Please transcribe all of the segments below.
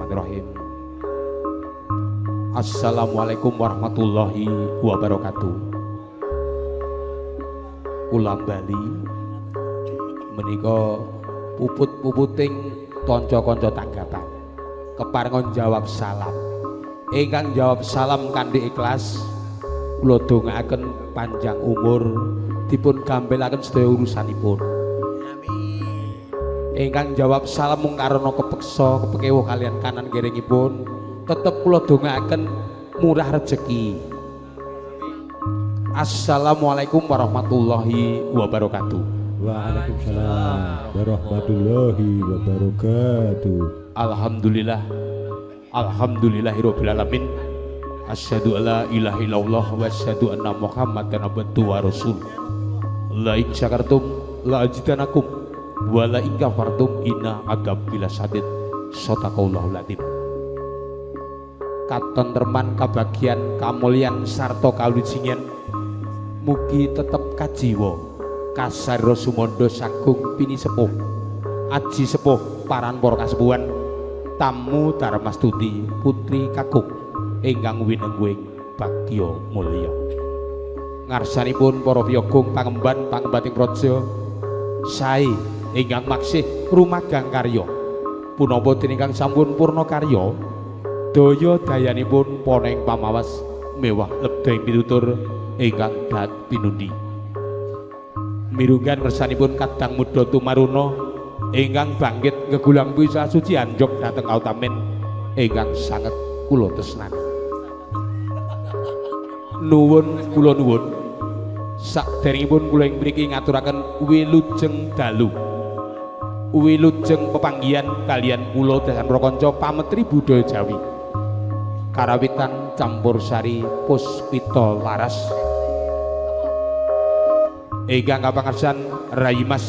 Bismillahirrahmanirrahim. Assalamualaikum warahmatullahi wabarakatuh. Ulang bali menika puput-puputing kanca-kanca tanggapan keparengan jawab salam. Ingkang jawab salam kanthi ikhlas kula dongaaken panjang umur dipun gambelaken sedaya urusanipun. Ingkang jawab salam mung karana kepeksa kepekewuh kalian kanan kiringipun tetep kula dongaaken murah rejeki. Assalamualaikum warahmatullahi wabarakatuh. Waalaikumsalam warahmatullahi wabarakatuh. Alhamdulillah, alhamdulillahirabbil alamin. Asyhadu alla ilaha illallah wa asyhadu anna muhammadan abduhu wa rasul. La in syakartum la ajidanakum wa la in kafartum inna adzabi lasyadid. Shadaqallahul adzim. Katentreman kabagyan kamulyan sarta kalucingan mugi tetep kajiwa kasarya sumandha sagung pinisepuh aji sepuh paran para kasepuhan tamu Darmastuti putri kakung ingkang winengguing bagya mulya ngarsanipun para piyogung pangemban pangembating praja sae ingkang maksih rumagang karya punapa dening sampun purna karya daya dayanipun poneng pamawas mewah lebdeng pitutur ingkang dat pinundi mirunggan ngersanipun kadang muda tumaruna ingkang bangkit ngegulang bisa suci anjok dhateng kautamen ingkang sanget kula tresnani kula nuwun sakderengipun kula ing mriki ngaturaken wilujeng dalu wilujeng pepanggihan kalian kula dasan prakanca pametri budaya Jawi karawitan campursari puspita laras ingkang kapangarsan Rai Mas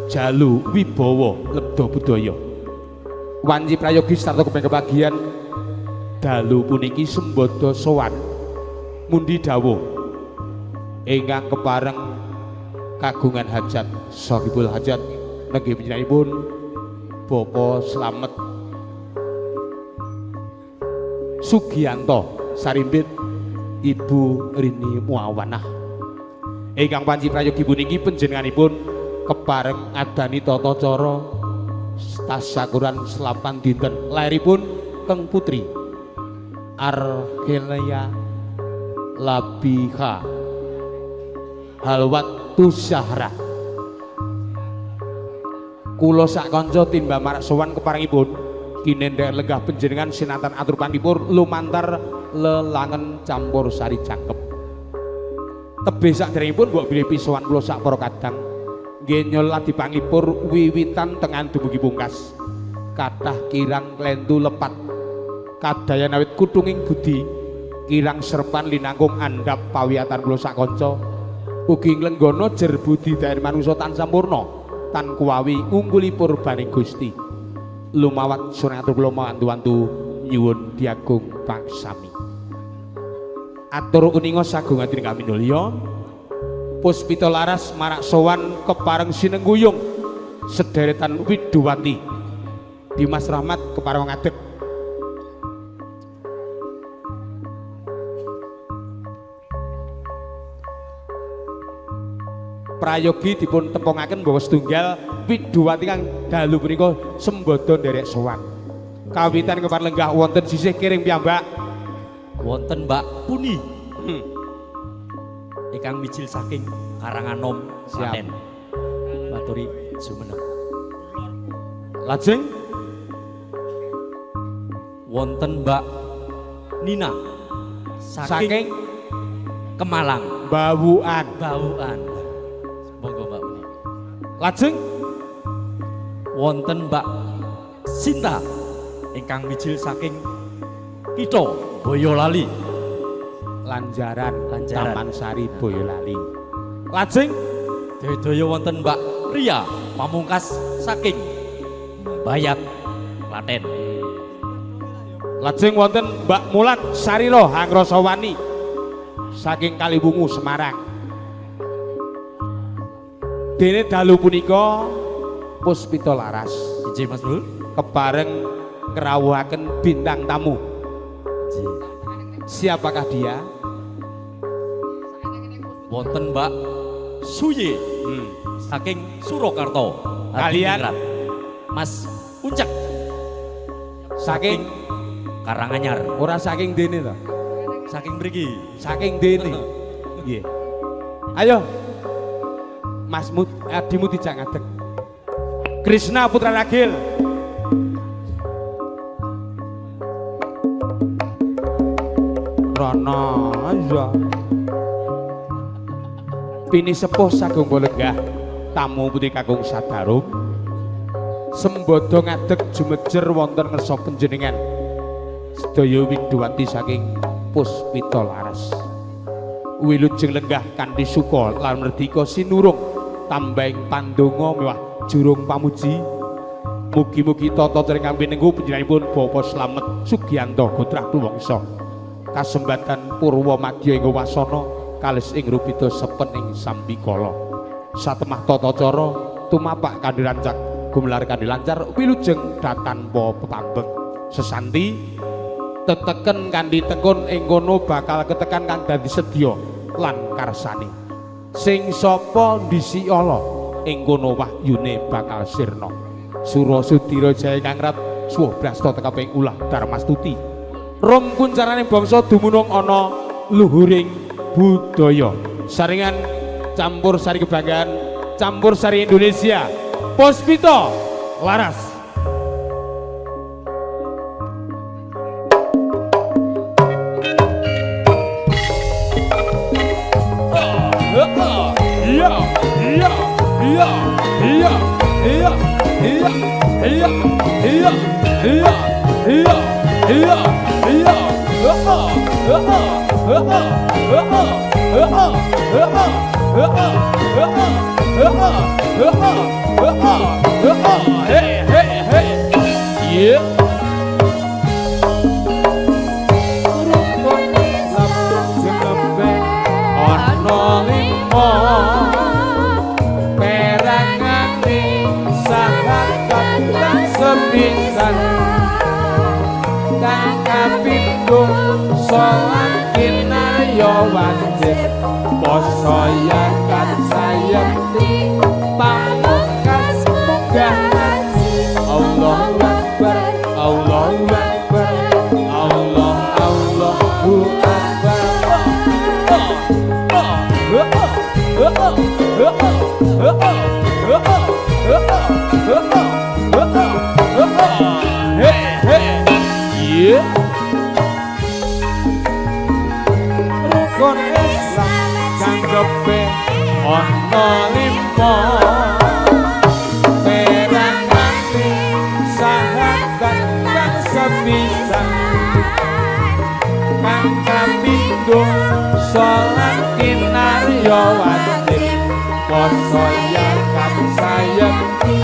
Jalu Wibowo Lebda Budaya wanci prayogi sarta kepeng kebagian dalu puniki sembada sowan mundi dawuh ingkang kepareng kagungan hajat sahibul hajat nenggih panjenenganipun Bapak Slamet Sugiyanto Sarimbit Ibu Rini Muawanah ingkang panci prayogi puniki panjenenganipun kepareng adani tata cara tasyakuran selapan dinten lairipun teng putri Arkelia Labiha Halwatu Syahra kula sak kanca timbang marak sowan keparengipun kinendhek lenggah panjenengan sinatan atur pandipur lumantar lelangen campur sari jangkep tebih sakderengipun mbok bilih pisowan kula sak para kadang nggih nyol adipangipur wiwitan tengan dumugi pungkas kathah kirang klentu lepat kadayan awit kuthunging budi kirang serpan linangkung andhap pawiyatan kula sak kanca ugi nglenggana jer budidaya manungsa tan sampurna tan kuwawi unggulipur baning Gusti lumawat sunatur kula mantu-wantu nyuwun diagung pangsami atur uninga sagung ati kami nulya puspita laras marak sowan kepareng sinengguyung sederetan Widuwati Dimas Rahmat kepareng ngadeg prayogi dipun tempongaken bahwa setunggal Widuwati kang dalu punika sembada nderek sowan kawitan kepareng lenggah wonten sisih kiring piyambak wonten Mbak Puni ingkang mijil saking Karanganom Klaten maturi jumeneng lajeng wonten Mbak Nina saking Kemalang Bawuan monggo Mbak Puni lajeng wonten Mbak Sinta ingkang mijil saking Kito Boyolali Lanjaran Taman Sari Boyolali lajeng daya wonten Mbak Ria Pamungkas saking Bayat Klaten lajeng wonten Mbak Mulan Sariro Hangrasawani saking Kaliwungu Semarang dene dalu punika puspita laras inggih Mas Bro kepareng ngerawuhaken bintang tamu. Siapakah dia? Wonten Mbak Suye saking Surakarta. Kalian? Hadiningrat. Mas Uncak Saking Karanganyar. ora saking dene to. Saking mriki. Saking dene. Nggih. Ayo. Masmu adimu dijak ngadeg. Krishna Putra Ragil. Rono aja. Pini sepuh sagung lenggah tamu putih kakung Sadarum. Sembodo ngadeg jumejer wonten ngersa panjenengan. Sedaya widowati saking Puspita Laras. Wilujeng lenggah kanthi suka lan merdika sinurung tambahing pandonga mewah jurung pamuji. Mugi-mugi tata cering pinenggu panjenenganipun Bapak Slamet Sugiyanto Gotrah Kluwangsa. Kasembatan Purwa Madya ing wasana kalis ing rupita sepening sambikala. Satemah tata cara tumapak kanthi rancak gumelar kanthi lancar wilujeng datanpa pepambeng. Sesanti teteken kanthi tekun ing kono bakal ketekan kang dadi sedya lan karsane. Sing sapa ndisi ala ing kono wahyune bakal sirna. Sura Sudira Jaya Kangrat suwuh brasta tekaping ulah Darmastuti. Rom kuncarane bangsa dumunung ana luhuring budaya. Saringan campur sari kebanggaan, campur sari Indonesia. Puspita Laras. Iya, iya, iya, iya, iya, iya, iya, iya, iya, iya, iya, iya, hey, hey, hey, yeah. Kang kapindho salat kinarya wajib poso yakan sayekti pamungkas munggah Allahu Akbar Allahu Akbar Allah Allahu Akbar Rukun Islam janggepe ana 5 perang mati sahabat kang sepisan kang kapindho salat kinarya wajib poso yakan sayekti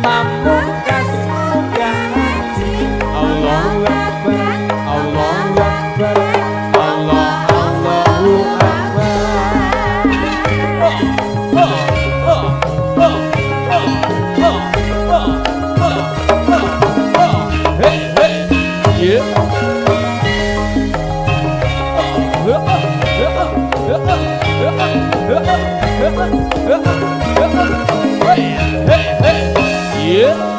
pamungkas munggah haji Allahu Akbar Allahu Akbar Allah Allahu Akbar. Hey hey yeah. Hey hey yeah.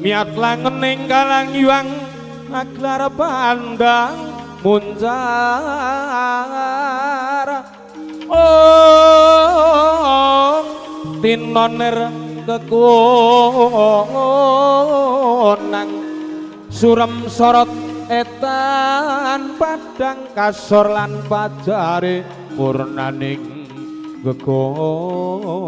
miat langening kalang yuang aglar pandang muncar tinoner kekonang surem sorot etan padang kasor lan pajare purnaning gegono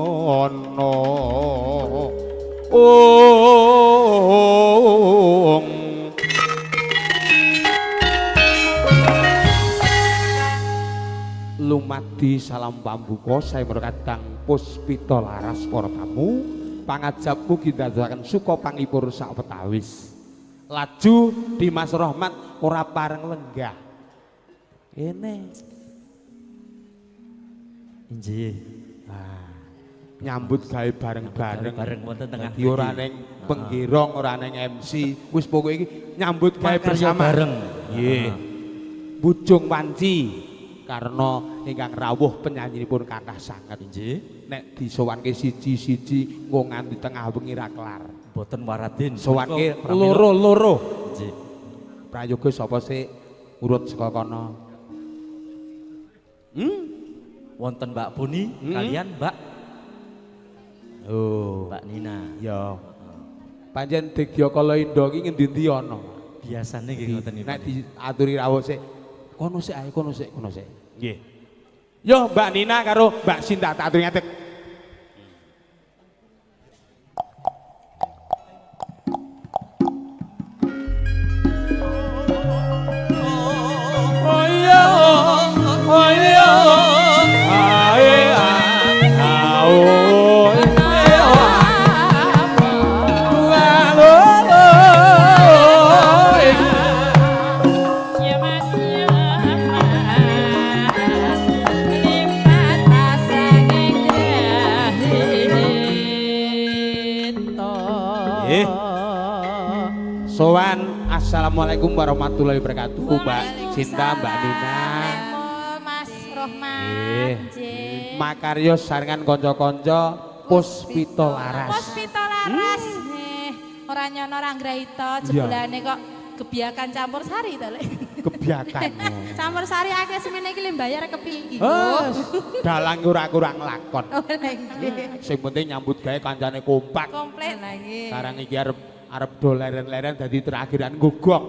lumadi salam pambuka saya merkadang puspita laras para tamu pangajabku kidadakan suka pangipur sak petawis laju Dimas Rahmat ora pareng lenggah ini Injih. Nyambut gawe bareng-bareng Bareng wonten tengah. Dadi ora ning penggirong, ora ning MC, wis pokoke iki nyambut gawe Makarya bersama. bareng. Nggih. Bujung Panci karena ingkang rawuh penyanyinipun kathah sanget. Injih. Nek disowanke siji-siji engko nganti tengah wengi ra kelar. Boten waradin. Sowanke loro-loro. Injih. Prayoga sapa sih urut saka kono? Wonten Mbak Puni kalian Mbak Mbak Nina. Ya. Pancen Degya Kala Indha iki ngendi-endi ana. Biasane nggih ngoten niku. Nek diaturi rawuh sik, kono sik ae, kono sik. Nggih. Yo Mbak Nina karo Mbak Sinta tak aturi ngadeg. Oh iya. Sowan, assalamualaikum warahmatullahi wabarakatuh, Mbak Cinta, Mbak Nina. Mas Rohman. Makaryo saringan konco-konco Puspita Laras. Puspita Laras. Ora nyono ora nggraita jebulane kok kebiakan campur sari to, Lek. Kebiakan. Campur sari akeh semene iki mbayar kepiye? Dalang ora kurang lakon. Oh, nggih. Sing penting nyambut gawe kancane kompak. Komplit lagi. Sekarang iki arep do leren-leren dadi terakhiran gogok.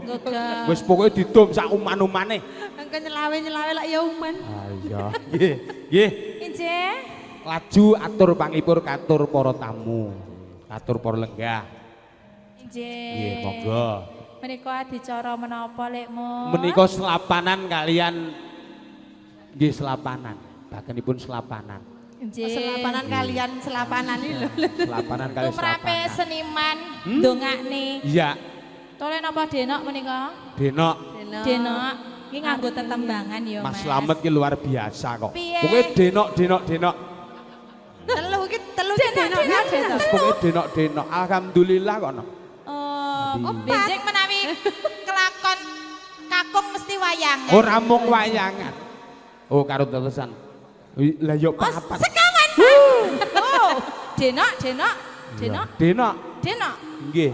Gogok. Wis pokoke didum sak uman-umane. Engko nyelawe-nyelawe lak ya umen. Iya. Nggih. Injih. Laju atur pangipur katur para tamu. Katur para lenggah. Injih. Nggih, monggo. Menika adicara menapa, Lekmu? Menika selapanan kalian nggih selapanan. Bakenipun selapanan. Injih. Selapanan kalian selapanan iki lho. Selapanan kali Tumrape selapanan. seniman ndongakne. Iya, Tole napa denok menika? Denok. Denok. Iki nganggo tetembangan ya, Mas. Mas Slamet ki luar biasa kok. Piye? Pokoke denok. Telu iki denok. Pokoke denok. Alhamdulillah kok. Oh, benjing menawi kelakon kakung mesti wayangan. Ora mung wayangan. Oh, karo tetesan. Lah yo papat. Sekawan. Oh, denok. Denok. Nggih.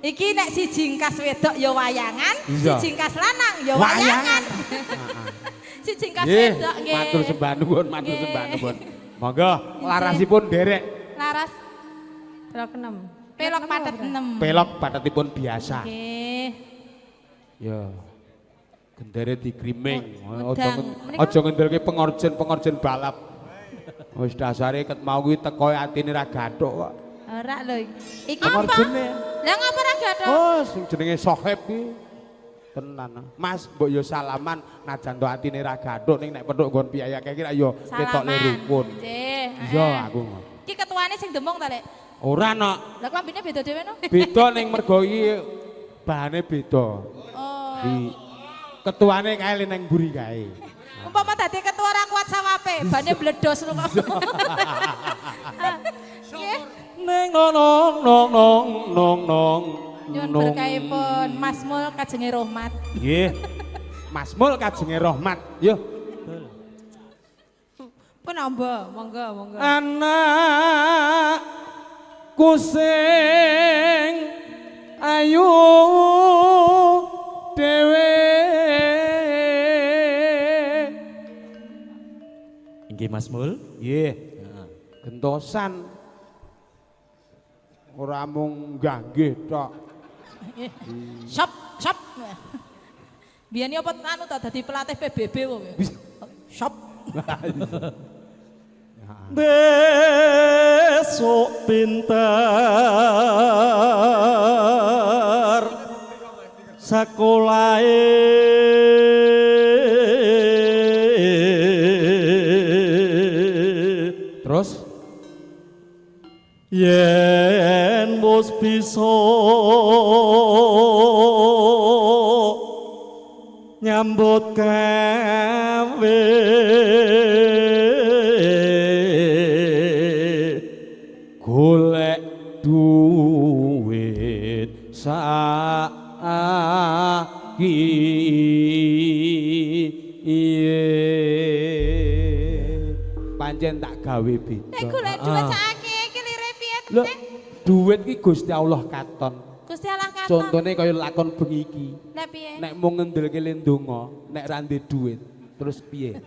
Iki nek siji ngkas wedok ya wayangan, Iya. siji ngkas lanang ya wayangan. Siji ngkas Nggih, wedok nggih. matur sembah nuwun. Nggih. Monggo, larasipun derek. Laras Pelok 6. pelok patet 6. Pelok patetipun biasa. Nggih. Ya. Gendere digriming. Wedang. Aja ngendelke pengorjen balap. Wis dasare ket mau kuwi teko atine ra gathuk kok. Ora lho. Iki Pengorjene. Lah ngapa ra gathuk? Oh, sing jenenge Sohib ki. Tenan. Mas, mbok yo salaman najan to atine ra gathuk ning nek petuk nggon piyayake ki ra yo ketok le rukun. Nggih. Iya, aku. Iki ketuane sing demung ta, Lek? Ora nok. Lah klambine beda dhewe no? Beda ning mergo iki bahane beda. Oh. Di ketuane kae neng mburi kae. Umpama dadi ketua ora kuat sawape, bane bledos lho kok. Nggih. Neng nong. Nyuwun berkahipun Mas Mul kajenge Rohmat. Nggih. Mas Mul kajenge Rohmat. Yo. Pun amba, monggo. Anak kusing ayu dhewe. Inggih Mas Mul. Nggih. Gentosan. Ora mung nggih tok. Shop, shop. Biyen apa anu ta dadi pelatih PBB wong. Shop. Besok pinter Terus yen wis bisa nyambut gawe golek duit saiki pancen tak gawe Nek beda. golek duit saiki iki lire piye Lho, temen? duit ki Gusti Allah katon. Gusti Allah katon. Contone kaya lakon bengi iki. Nek piye? Nek mung ngendelke le ndonga, nek ra ndek duit, terus piye?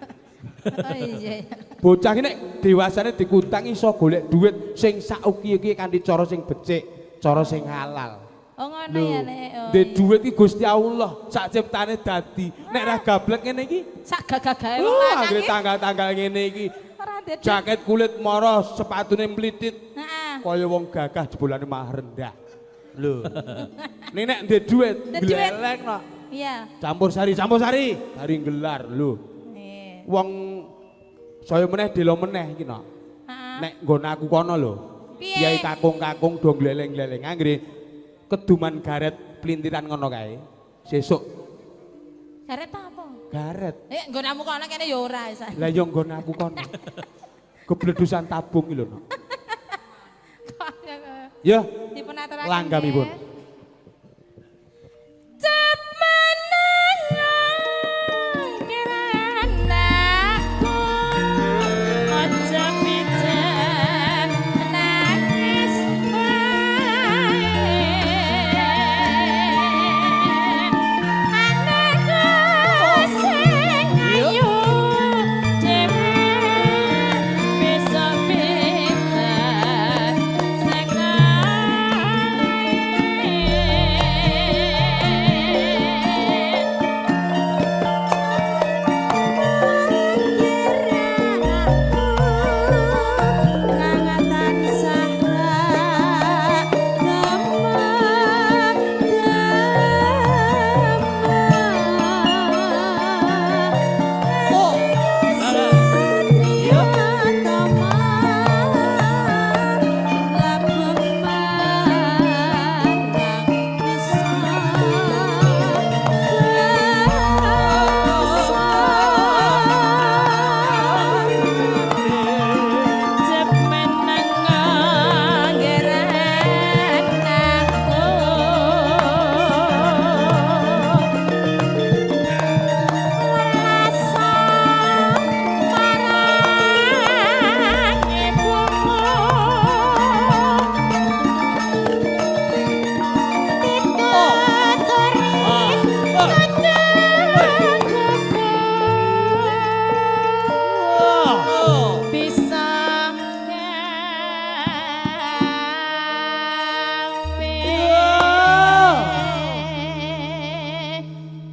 Oh iya. Bocah iki nek dewasane dikutang iso golek duit sing sauki-uki kanthi cara sing becik, cara sing halal. Oh ngono ya nek. Oh, Ndek iya. duit iki Gusti Allah, sak ciptane dadi. Nek ra gablek ngene iki, Sak gagah-gagahe wong wah, lanang anggere iki. tanggal-tanggal ngene iki, Ora ndek. jaket kulit moro, sepatune mlitit, Heeh. kaya wong gagah jebolane mah rendah. Lho. Nek ndek duit, Ndek duit. glelek no. Iya. Campur sari, hari gelar lho. Eh. Wong saya meneh delo meneh iki no. Heeh. Nek nggon aku kono lho. Piye? Kiai kakung-kakung do gleleng-gleleng anggere keduman garet plintiran ngono kae. Sesuk Garet apa? garet. Nggonamu kono kene ya ora isa. Lah yo nggon aku kono. Kebledusan tabung iki lho no. Ya, Dipun aturaken. langgamipun. Cep menang anakku, aja pijen nangis wae. Anakku sing ayu dhewe bisa pinter sing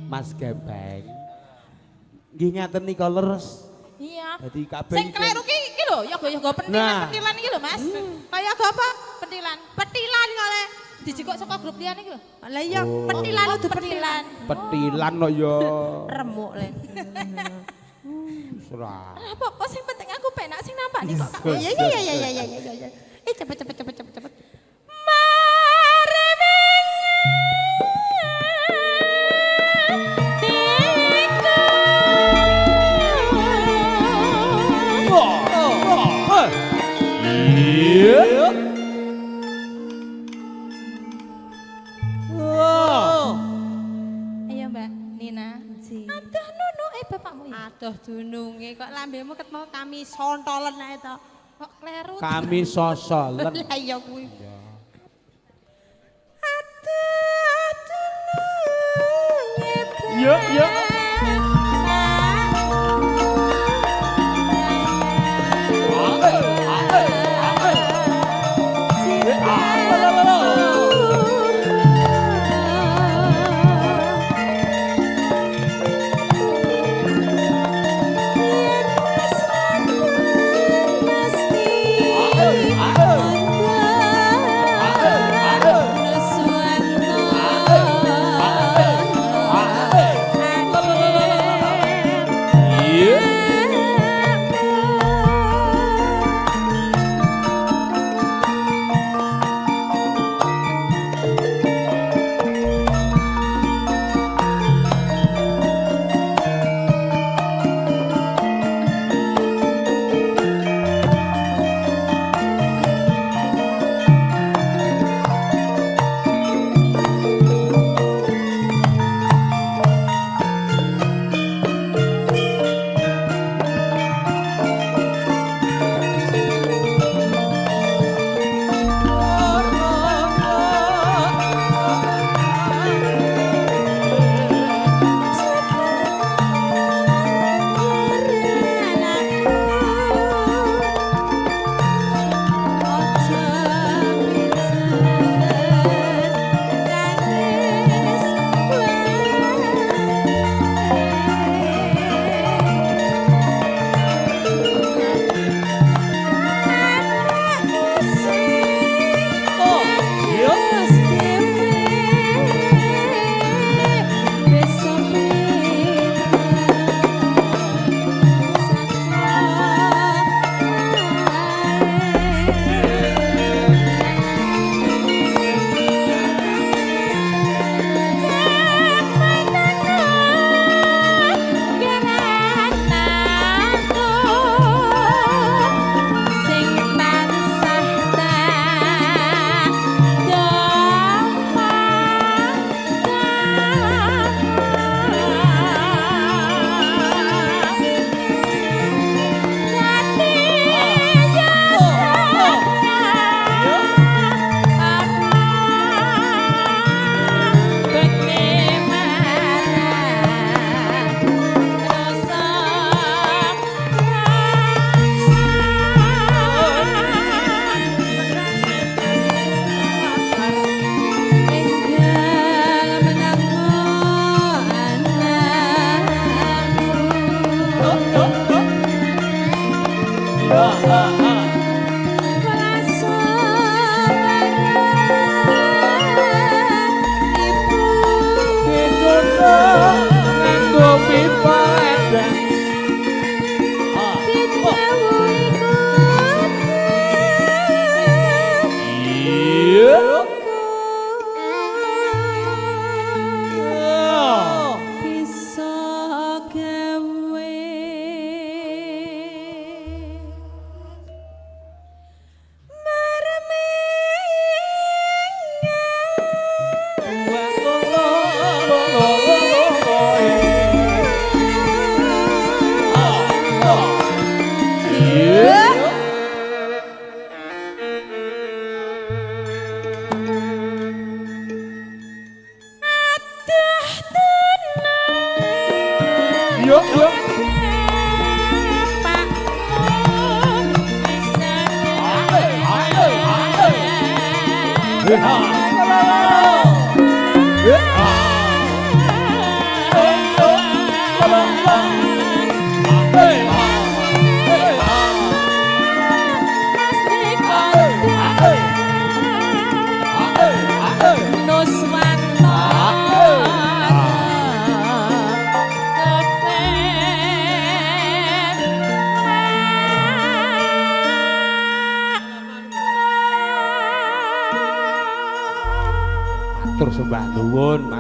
Mas Gepeng. Nggih ngaten nika leres. Iya. Dadi kabeh Sing kleru iki lho, ya go Nah. petilan iki lho, Mas. Kaya go apa? Petilan. Petilan kale dijikok saka grup liyane iki lho. Lah iya, Petilan kudu petilan. petilan no ya. remuk le. Ora. Apa kok sing penting aku penak sing nampak nih kok. Iya. Cepet. Mari Ayo Mbak Nina. Aduh nunu bapakmu ya. Aduh dununge kok lambemu ket mau kami sontolen ae to. Kok kleru. Kami sosolen. Lah iya kuwi. Aduh Yo yo.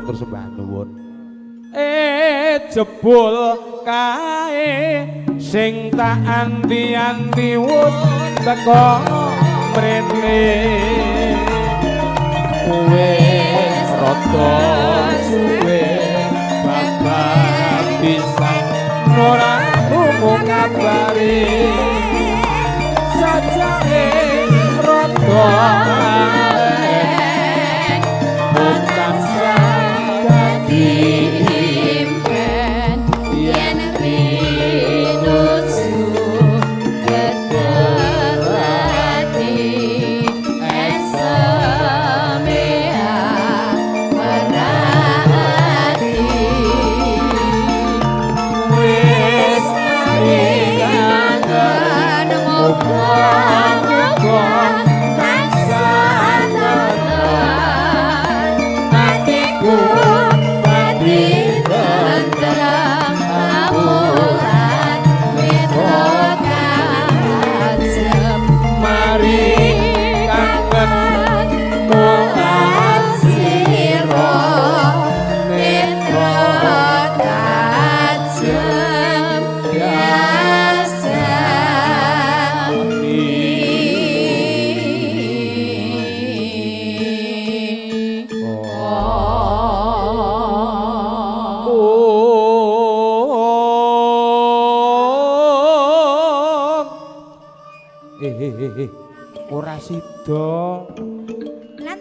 Matur sembah nuwun. Jebul kae sing tak anti-anti wus teko mrene. Kowe rada suwe bapak bisa ora krungu kabare. Sajake rada bukan dadi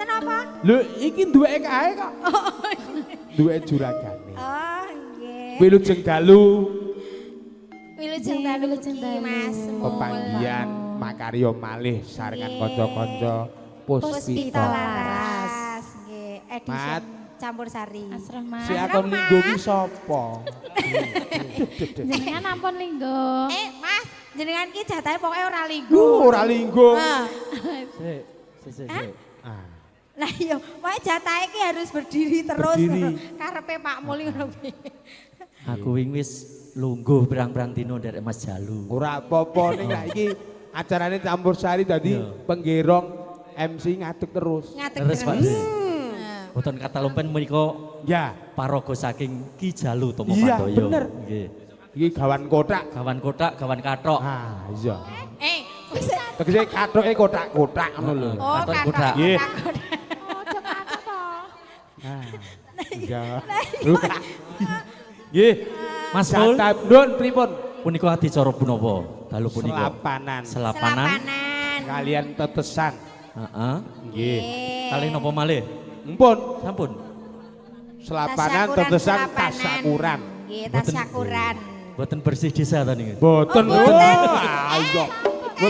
Wonten apa? Lho iki duweke kae kok. Duweke juragane. Oh, nggih. Wilujeng dalu Wilujeng dalu Mas. pepanggihan makarya malih sarengan kanca-kanca Puspita Puspita. Laras. Nggih, Mat. edisi campur sari. Asrah Mas. Si akon minggu ki sapa? Jenengan ampun linggo. Mas, jenengan ki jatahe pokoke ora linggo. Ora linggo. Ah. Sik. Ah. Lah iya, pokoke jatahe ki harus berdiri terus. Berdiri. Karepe Pak Muli ngono piye. Aku wis lungguh pirang-pirang dino nderek Mas Jalu. Ora apa-apa ning lak iki acarane campur sari dadi penggerong MC ngadeg terus. Ngadeg Terus Pak. terus. Boten kata lumpen menika Ya, paraga saking Ki Jalu Tomo Iya, Pandoyo. bener. Nggih. iki gawan kotak. Kawan kotak, kawan katok. Ah, iya. Wis. Tegese katoke kotak-kotak ngono lho. Oh, Katon katok. kuda. Nggih. Katok. Ojo katok to. Ah. Iya. Nggih. Mas Mul, Jatah nun pripun? punika adicara punapa? Dalu punika. Selapanan. Selapanan. Selapanan. Kalian tetesan. Heeh. Nggih. Kalih napa malih? Empun. Sampun. Selapanan Tasyakuran, tetesan selapanan. tasakuran. Nggih, tasyakuran. Boten bersih desa ta niki. Boten. boten. Ayo.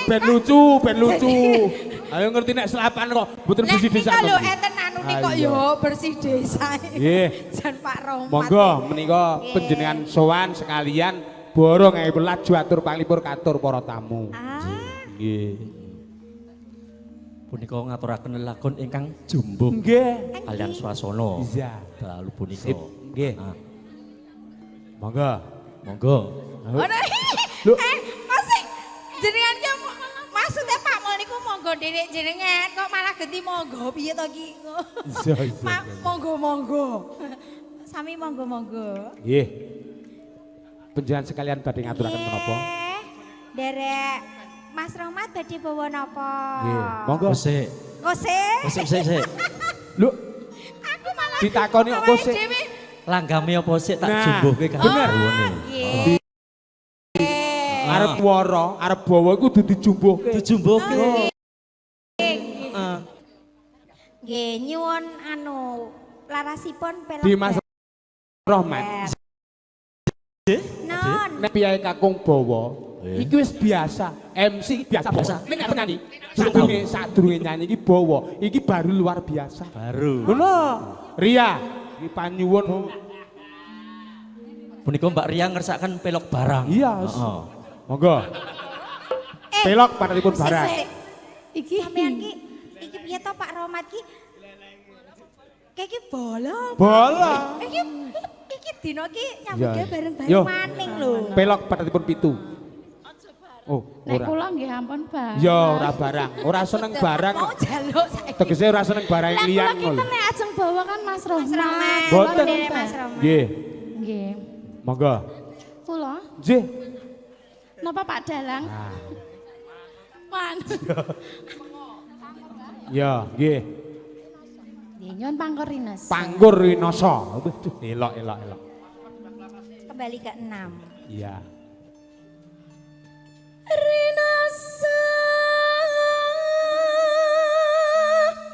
Ben lucu, ben lucu. Ayo ngerti nek selapan kok boten Nek bersih desa. nika lho kok. enten anu nika Ayo. yo bersih desa. Nggih. Jan Pak Romat. Monggo menika panjenengan sowan sekalian borong ae laju atur panglipur katur para tamu. Ah, Nggih. Punika ngaturaken lelakon ingkang jumbung Nggih. kalian swasana. Iya. Dalu punika. Sip. Nggih. Ah, Monggo. monggo. ono. Lho. Masih jenengan ki maksudnya Pak Mul niku monggo dhewe jenengan kok malah ganti monggo piye to ki? Iya, iya. Monggo. Sami monggo. Nggih. Panjenengan sekalian badhe ngaturaken menapa? Derek Mas Romat badhe bawa napa? Nggih. Monggo. Sik. Kose. Sik. Lho, Aku malah ditakoni kok kose. dhewe. Langgame apa sik tak Nah, jumbuhke karo bener. garwane. Nggih. Arep wara, arep bawa iku kudu dijumbuhke. Dijumbuhke. Nggih, nyuwun anu larasipun pelok. Di Mas Rohmat. Non. Nek piye kakung bawa, iki wis biasa. MC biasa. Biasa. Nek gak nyanyi, sadurunge nyanyi iki bawa, iki baru luar biasa. Baru. Ngono. Ria, iki panyuwun. Punika Mbak Ria ngersakaken pelok barang. Iya. Heeh. Monggo. Pelok panalipun barang. Iki Sampeyan ki iki piye to Pak Romat ki? Iki bola. Bola. Iki dino ki Iya. nyambutke Yo. bareng-bareng maning lho. Pelok panalipun 7. Oh, nek ora. kula nggih ampun Bang. Ya ora barang. Ora seneng barang Mau kok. jaluk saiki. Tegese ora seneng barang Lah liyan kula ngono. kita nek ajeng bawa kan Mas Mas Romat. Rohmat. Boten. Derek Mas Romat. Nggih. Nggih. Monggo. Kula Nggih. napa Pak Dalang? Ah. Wan. Ya, nggih. Nggih nyuwun pangkur Rines. Pangkur Rinoso. Waduh, elok. Kembali ke 6. Iya. Rinoso.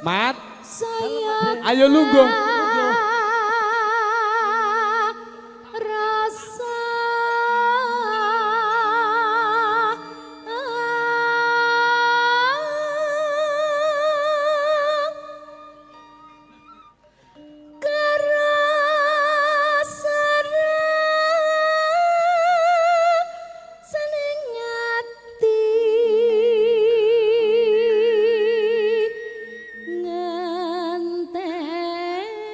Mat, Saya ayo lungguh. rasa seneng ati ngenteni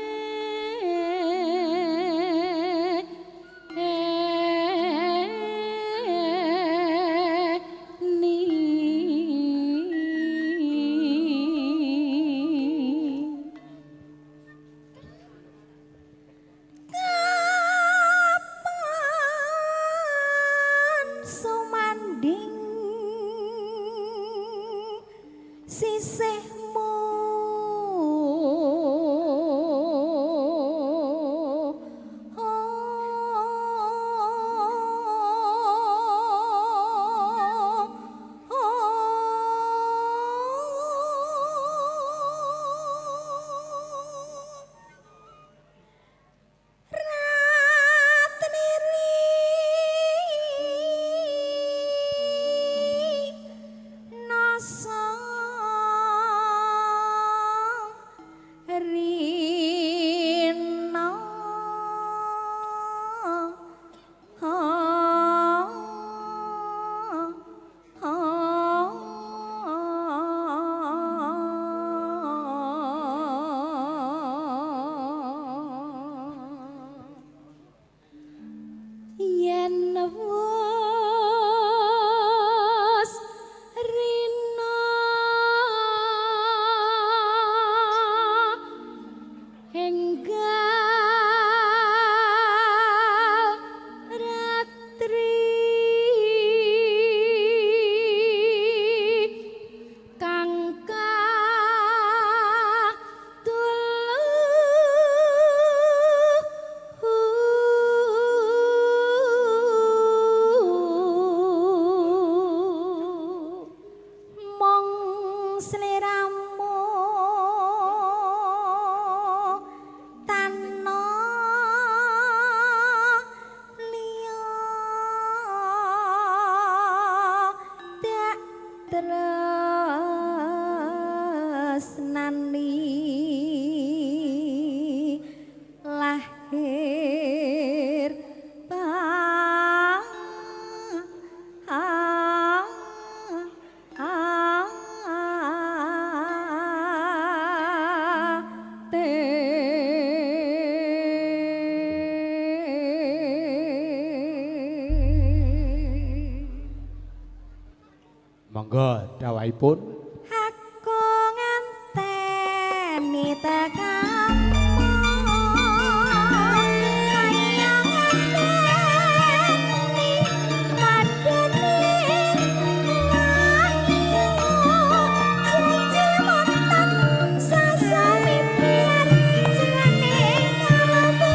Monggo dawuhipun. Aku ngenteni tekamu hayang ngenteni madene janji wonten sasami biar jenenge kalbu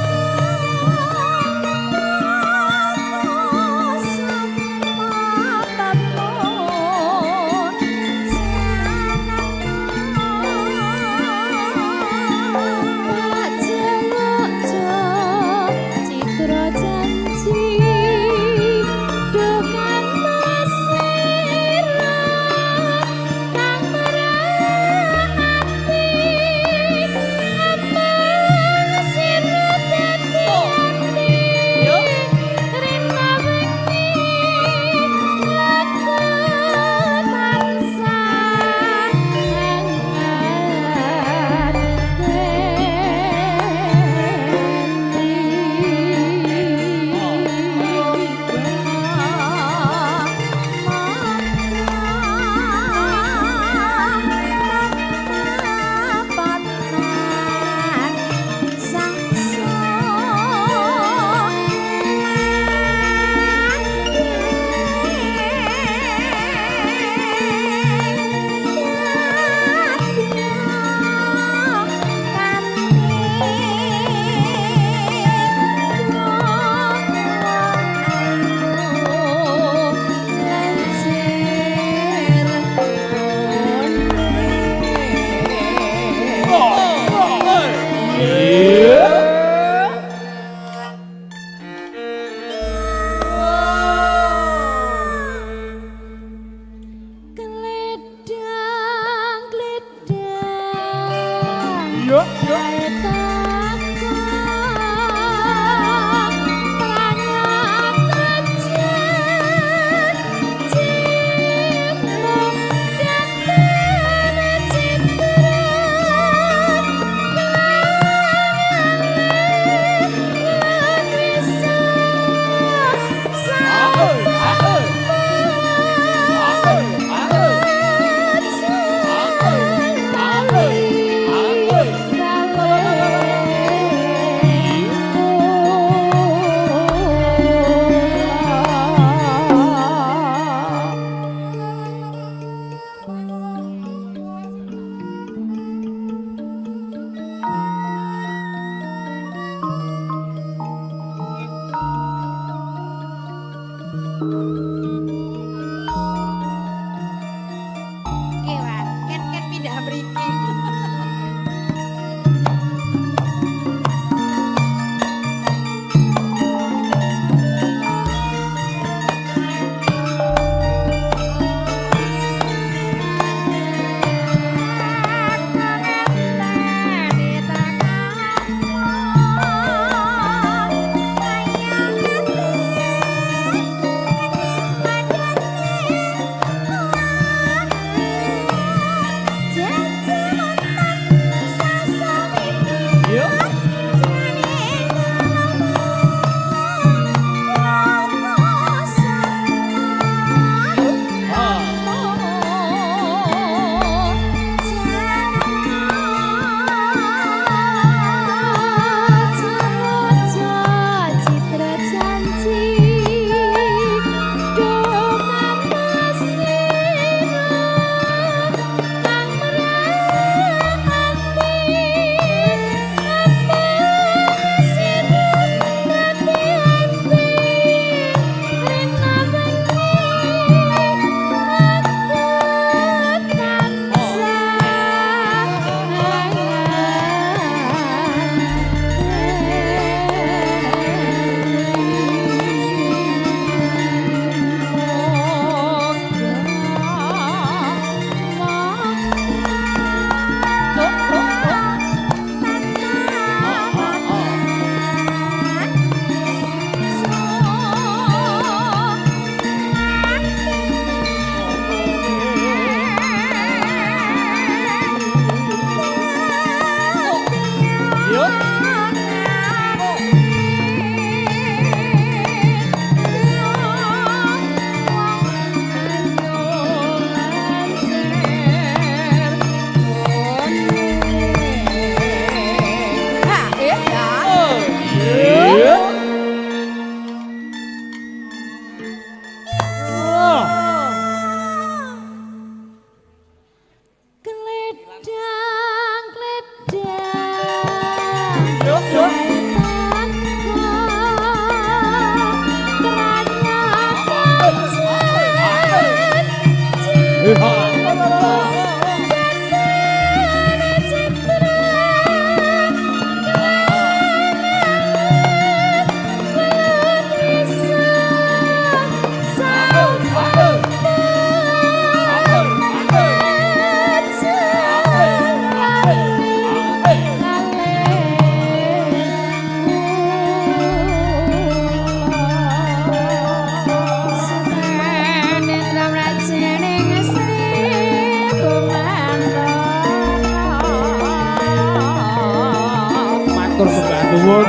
matur sembah nuwun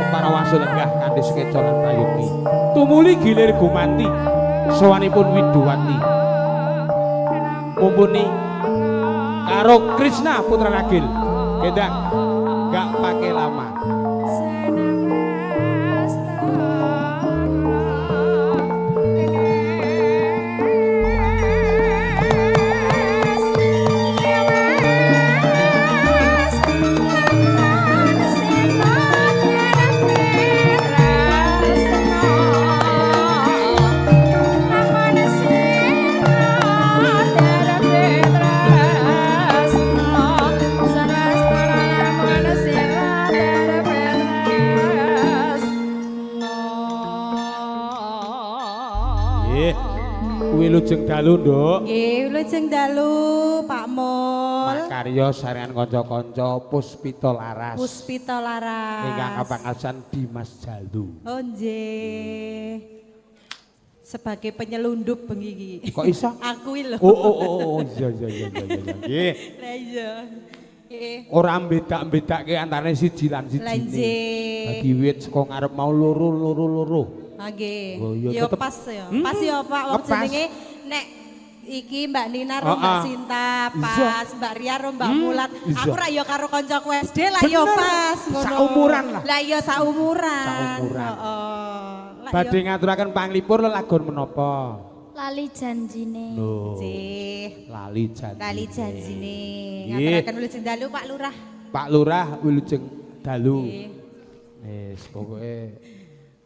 para wasu lenggah kanthi sekeca lan prayugi tumuli gilir gumanti sowanipun Widuwati mumpuni karo Krishna putra ragil gendang gak pakai lama Wilujeng dalu nduk Nggih, wilujeng dalu Pak Mul. makarya sarengan kanca-kanca Puspita Laras Puspita Laras. ingkang kapangasan Dimas Jalu. Oh nggih. Sebagai penyelundup bengi iki. Kok iso? Aku iki lho. Oh iya. Nggih. Lah iya. Nggih. Ora mbedak-bedake antane siji lan Lah sijine. nggih. Dadi wit saka ngarep mau loro. Nggih. Oh, iya, Yo tetep. pas ya. Pas ya Pak wong Pas. jenenge nek iki Mbak Nina karo Mbak Sinta pas, Mbak Ria karo Mbak Mulat. Iya. Aku ra yo karo kancaku SD lah yo Bener. pas ngono. Saumuran lah. Lah iya saumuran. Saumuran. Heeh. Lah Badhe yo ngaturaken panglipur lelagon menapa? Lali janjine. Lho. Cih. Lali janji. Lali janjine. Nggih. Ngaturaken wilujeng dalu Pak Lurah. Pak Lurah wilujeng dalu. Nggih. Wis pokoke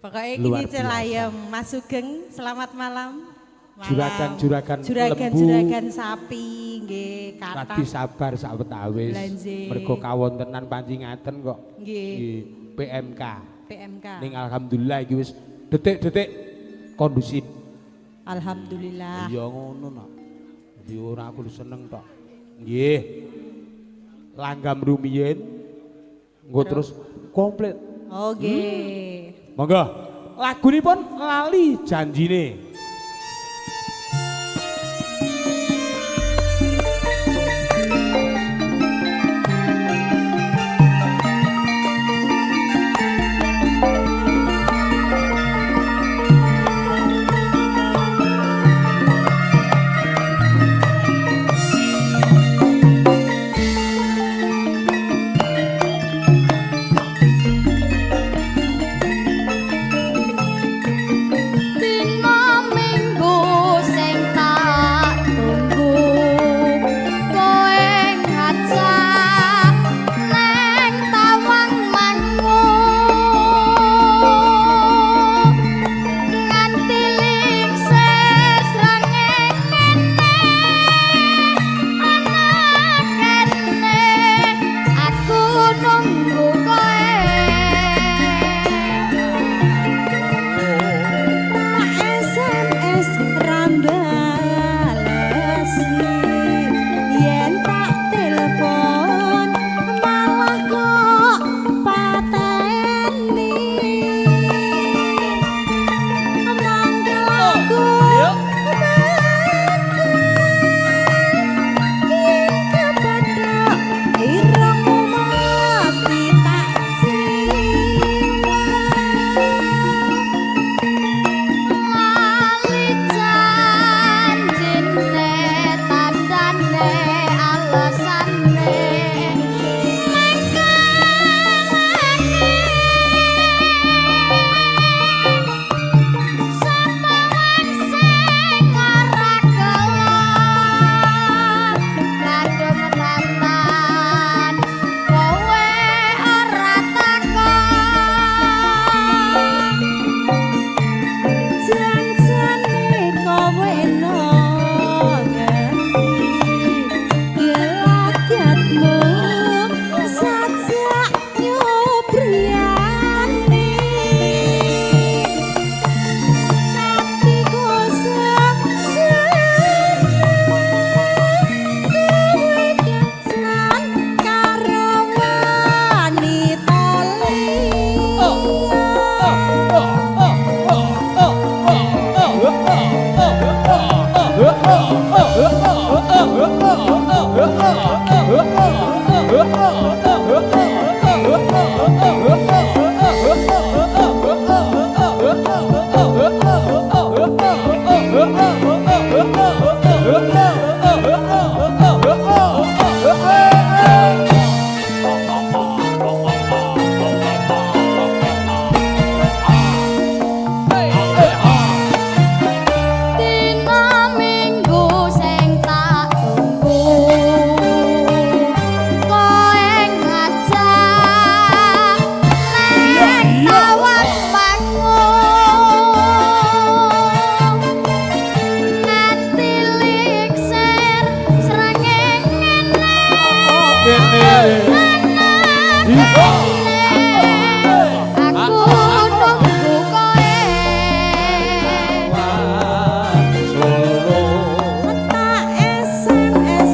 Pokoknya Luar gini celayem, Mas Sugeng, selamat malam. Juragan lembu. Juragan sapi, nggih, kathah. Lagi sabar sak wetawis. Lah, nggih. Mergo kawontenan panjingaken kok. Nggih. Di PMK. PMK. Ning alhamdulillah iki wis detik-detik kondusif. Alhamdulillah. Ya ngono nak. Jadi ora aku seneng tok. Nggih. Langgam rumiyin. Engko terus komplit. Oh, nggih. Monggo. Lagunipun Lali Janjine. Bin mom Aku nunggu koe. Solo Tak SMS.